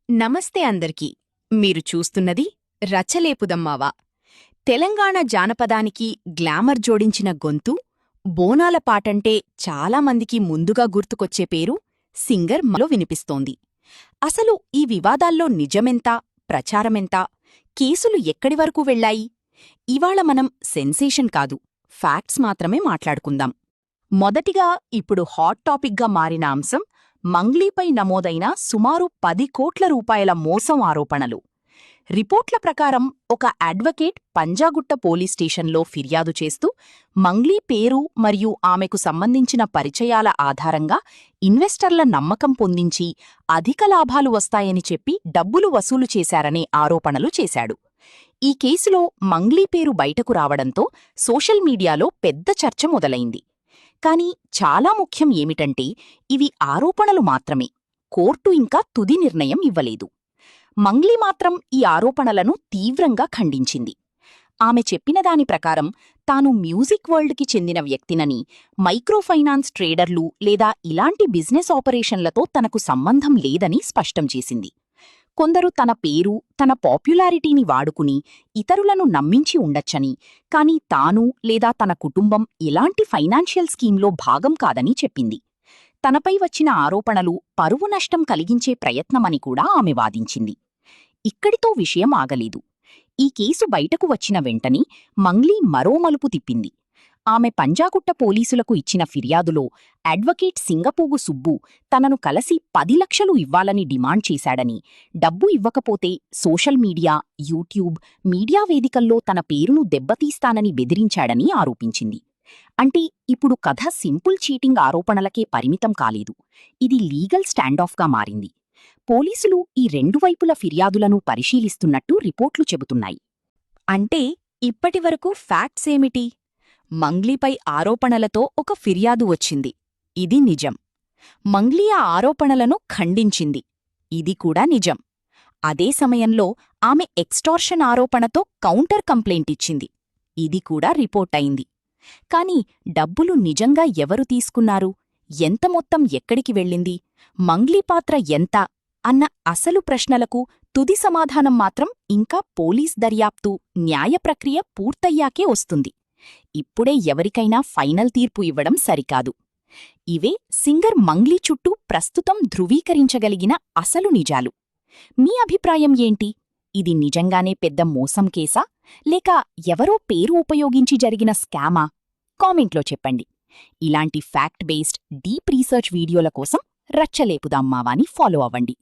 నమస్తే అందరికీ. మీరు చూస్తున్నది రచలేపుదమ్మావా. తెలంగాణ జానపదానికి గ్లామర్ జోడించిన గొంతు, బోనాల పాటంటే చాలామందికి ముందుగా గుర్తుకొచ్చే పేరు సింగర్ లో వినిపిస్తోంది. అసలు ఈ వివాదాల్లో నిజమెంత, ప్రచారమెంత, కేసులు ఎక్కడివరకు వెళ్లాయి? ఇవాళ మనం సెన్సేషన్ కాదు, ఫ్యాక్ట్స్ మాత్రమే మాట్లాడుకుందాం. మొదటిగా ఇప్పుడు హాట్ టాపిక్గా మారిన అంశం మంగ్లీపై నమోదైన సుమారు 10 కోట్ల రూపాయల మోసం ఆరోపణలు. రిపోర్ట్ల ప్రకారం ఒక అడ్వకేట్ పంజాగుట్ట పోలీస్ స్టేషన్లో ఫిర్యాదు చేస్తూ మంగ్లీ పేరు మరియు ఆమెకు సంబంధించిన పరిచయాల ఆధారంగా ఇన్వెస్టర్ల నమ్మకం పొందించి అధిక లాభాలు వస్తాయని చెప్పి డబ్బులు వసూలు చేశారనే ఆరోపణలు చేశాడు. ఈ కేసులో మంగ్లీ పేరు బయటకు రావడంతో సోషల్ మీడియాలో పెద్ద చర్చ మొదలైంది. కానీ చాలా ముఖ్యం ఏమిటంటే ఇవి ఆరోపణలు మాత్రమే, కోర్టు ఇంకా తుది నిర్ణయం ఇవ్వలేదు. మంగ్లీ మాత్రం ఈ ఆరోపణలను తీవ్రంగా ఖండించింది. ఆమె చెప్పిన దాని ప్రకారం తాను మ్యూజిక్ వరల్డ్కి చెందిన వ్యక్తినని, మైక్రోఫైనాన్స్ ట్రేడర్లు లేదా ఇలాంటి బిజినెస్ ఆపరేషన్లతో తనకు సంబంధం లేదని స్పష్టం చేసింది. కొందరు తన పేరు, తన పాపులారిటీని వాడుకుని ఇతరులను నమ్మించి ఉండొచ్చని, కానీ తాను లేదా తన కుటుంబం ఎలాంటి ఫైనాన్షియల్ స్కీమ్లో భాగం కాదని చెప్పింది. తనపై వచ్చిన ఆరోపణలు పరువు నష్టం కలిగించే ప్రయత్నమని కూడా ఆమె వాదించింది. ఇక్కడితో విషయం ఆగలేదు. ఈ కేసు బయటకు వచ్చిన వెంటనే మంగ్లీ మరో మలుపు తిప్పింది. ఆమె పంజాగుట్ట పోలీసులకు ఇచ్చిన ఫిర్యాదులో అడ్వకేట్ సింగపోగు సుబ్బు తనను కలిసి 10 లక్షలు ఇవ్వాలని డిమాండ్ చేశాడని, డబ్బు ఇవ్వకపోతే సోషల్ మీడియా, యూట్యూబ్, మీడియా వేదికల్లో తన పేరును దెబ్బతీస్తానని బెదిరించాడని ఆరోపించింది. అంటే ఇప్పుడు కథ సింపుల్ చీటింగ్ ఆరోపణలకే పరిమితం కాలేదు, ఇది లీగల్ స్టాండాఫ్గా మారింది. పోలీసులు ఈ రెండు వైపుల ఫిర్యాదులను పరిశీలిస్తున్నట్టు రిపోర్ట్లు చెబుతున్నాయి. అంటే ఇప్పటివరకు ఫ్యాక్ట్స్ ఏమిటి? మంగ్లీపై ఆరోపణలతో ఒక ఫిర్యాదు వచ్చింది, ఇది నిజం. మంగ్లీ ఆ ఆరోపణలను ఖండించింది, ఇది కూడా నిజం. అదే సమయంలో ఆమె ఎక్స్టార్షన్ ఆరోపణతో కౌంటర్ కంప్లైంట్ ఇచ్చింది, ఇది కూడా రిపోర్ట్ అయింది. కాని డబ్బులు నిజంగా ఎవరు తీసుకున్నారు, ఎంత మొత్తం ఎక్కడికి వెళ్ళింది, మంగ్లీ పాత్ర ఎంత అన్న అసలు ప్రశ్నలకు తుది సమాధానం మాత్రం ఇంకా పోలీస్ దర్యాప్తు, న్యాయ ప్రక్రియ పూర్తయ్యాకే వస్తుంది. ఇప్పుడే ఎవరికైనా ఫైనల్ తీర్పు ఇవ్వడం సరికాదు. ఇవే సింగర్ మంగ్లీ చుట్టూ ప్రస్తుతం ధృవీకరించగలిగిన అసలు నిజాలు. మీ అభిప్రాయం ఏంటి? ఇది నిజంగానే పెద్ద మోసం కేసా, లేక ఎవరో పేరు ఉపయోగించి జరిగిన స్కామా? కామెంట్లో చెప్పండి. ఇలాంటి ఫ్యాక్ట్ బేస్డ్ డీప్ రీసెర్చ్ వీడియోల కోసం రచ్చలేపుదాం మావాని ఫాలో అవ్వండి.